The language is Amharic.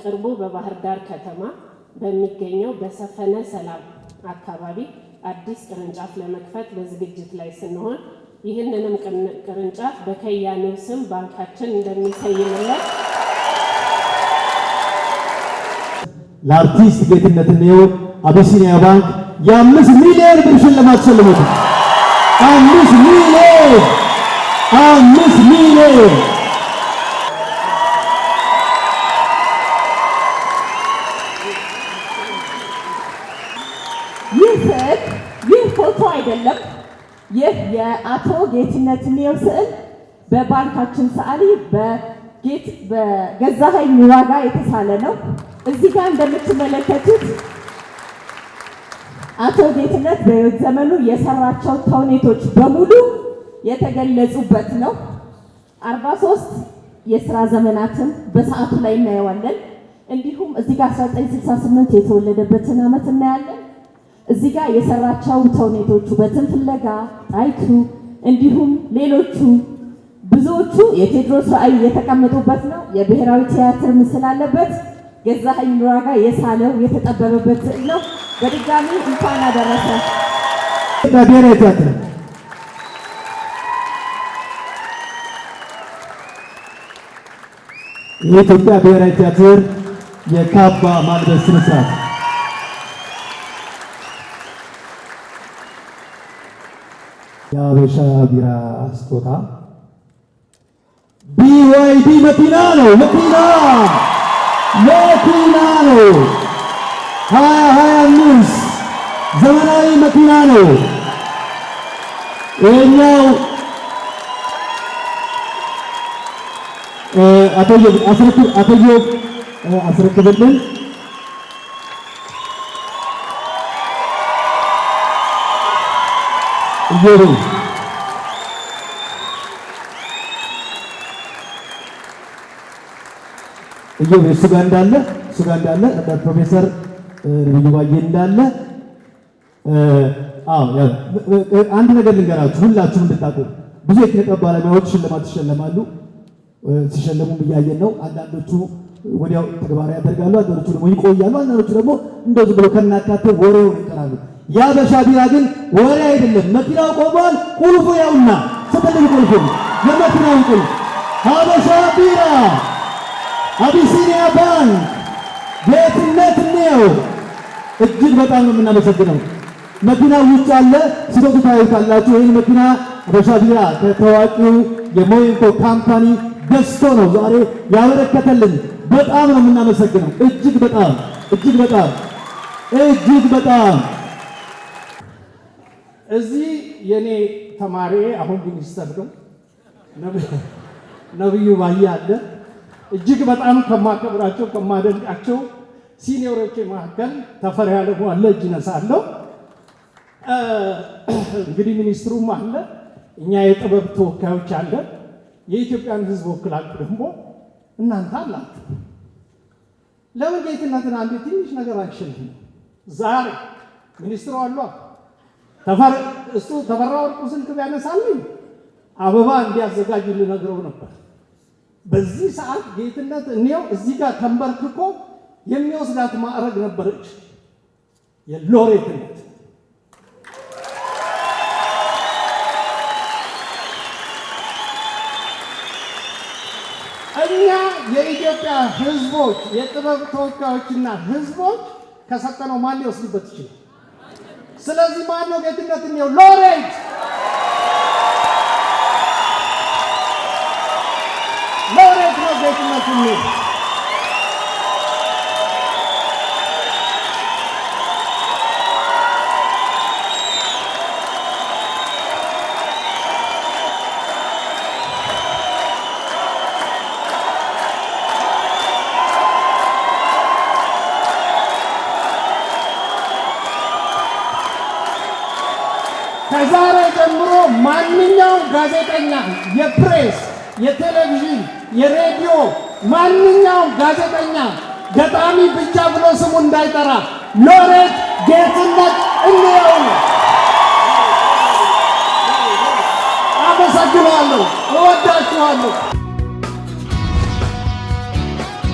በቅርቡ በባህር ዳር ከተማ በሚገኘው በሰፈነ ሰላም አካባቢ አዲስ ቅርንጫፍ ለመክፈት በዝግጅት ላይ ስንሆን ይህንንም ቅርንጫፍ በከያኔው ስም ባንካችን እንደሚሰይምለት ለአርቲስት ጌትነት እንየው አቢሲኒያ ባንክ የ5 ሚሊዮን ብር ሽልማት ሸልሞት 5 ሚሊዮን ይህ ፎቶ አይደለም። ይህ የአቶ ጌትነት እንየው ስዕል በባንካችን ሰዓሊ በገዛኸኝ ዋጋ የተሳለ ነው። እዚህ ጋር እንደምትመለከቱት አቶ ጌትነት በሕይወት ዘመኑ የሰራቸው ተውኔቶች በሙሉ የተገለጹበት ነው። 43 የሥራ ዘመናትን በሰዓቱ ላይ እናየዋለን። እንዲሁም እዚህ ጋር 1968 የተወለደበትን ዓመት እናያለን። እዚህ ጋር የሰራቸው ተውኔቶቹ ውበትን ፍለጋ፣ ጣይቱ እንዲሁም ሌሎቹ ብዙዎቹ የቴዎድሮስ ራዕይ የተቀመጡበት ነው። የብሔራዊ ቲያትር ምስል አለበት። ገዛኸኝ ዋጋ የሳለው የተጠበበበት ስዕል ነው። በድጋሚ እንኳን አደረሰ። ብሔራዊ ቲያትር የኢትዮጵያ ብሔራዊ ቲያትር የካባ ማልበስ ስነ ስርዓት የአበሻ ቢራ ስጦታ BYD መኪና ነው። መኪና ነው። 2025 ዘመናዊ መኪና ነው። ይሄኛው አስረክብልን። እየሩ እሱ ጋር እንዳለ ፕሮፌሰር ነብዩ ባዬ እንዳለ አንድ ነገር ልንገራችሁ ሁላችሁም እንድታውቁ። ብዙ የኪነ ጥበብ ባለሙያዎች ሽልማት ይሸለማሉ። ሲሸለሙም እያየን ነው። አንዳንዶቹ ወዲያው ተግባራዊ ያደርጋሉ፣ አንዳንዶቹ ደግሞ ይቆያሉ፣ አንዳንዶቹ ደግሞ እንደዚህ ብሎ ከናካቴው ወሬውን ይቀራሉ። የአበሻ ቢራ ግን ወሬ አይደለም። መኪናው ቆሟል። ቁልፉ ያውና ስትልኝ ቁልፉ የመኪናውን ቁልፍ አበሻ ቢራ አቢሲኒያ ባንክ ጌትነት እንየው እጅግ በጣም ነው የምናመሰግነው። መኪናው ውጭ አለ፣ ሲወጡ ታዩታላችሁ። ይህን መኪና አበሻ ቢራ ከታዋቂው የሞይንኮ ካምፓኒ ገዝቶ ነው ዛሬ ያበረከተልን። በጣም ነው የምናመሰግነው። እጅግ በጣም እዚህ የኔ ተማሪ አሁን ሚኒስተር ነው ነብዩ ባዬ አለ። እጅግ በጣም ከማከብራቸው ከማደንቃቸው ሲኒዮሮቼ መካከል ተፈሪ አለሙ አለ። እጅ ነሳለሁ። እንግዲህ ሚኒስትሩም አለ። እኛ የጥበብ ተወካዮች አለ። የኢትዮጵያን ሕዝብ ወክላችሁ ደግሞ እናንተ አላችሁ። ለምን ጌትነትን አንዴ ትንሽ ነገር አይሸልም? ዛሬ ሚኒስትሩ አሉ። ተፈራ ወርቁ ስልክ ቢያነሳልኝ አበባ እንዲያዘጋጅ ልነግረው ነበር። በዚህ ሰዓት ጌትነት እንየው እዚህ ጋር ተንበርክኮ የሚወስዳት ማዕረግ ነበረች የሎሬትነት። እኛ የኢትዮጵያ ሕዝቦች የጥበብ ተወካዮችና ሕዝቦች ከሰጠነው ማን ሊወስድበት ይችላል? ስለዚህ ማን ነው ጌትነት እንየው ሎሬት? ሎሬት ነው ጌትነት እንየው። ከዛሬ ጀምሮ ማንኛውም ጋዜጠኛ፣ የፕሬስ፣ የቴሌቪዥን፣ የሬዲዮ ማንኛውም ጋዜጠኛ ገጣሚ ብቻ ብሎ ስሙ እንዳይጠራ ሎሬት ጌትነት እንየው ነው። አመሰግናለሁ። እወዳችኋለሁ።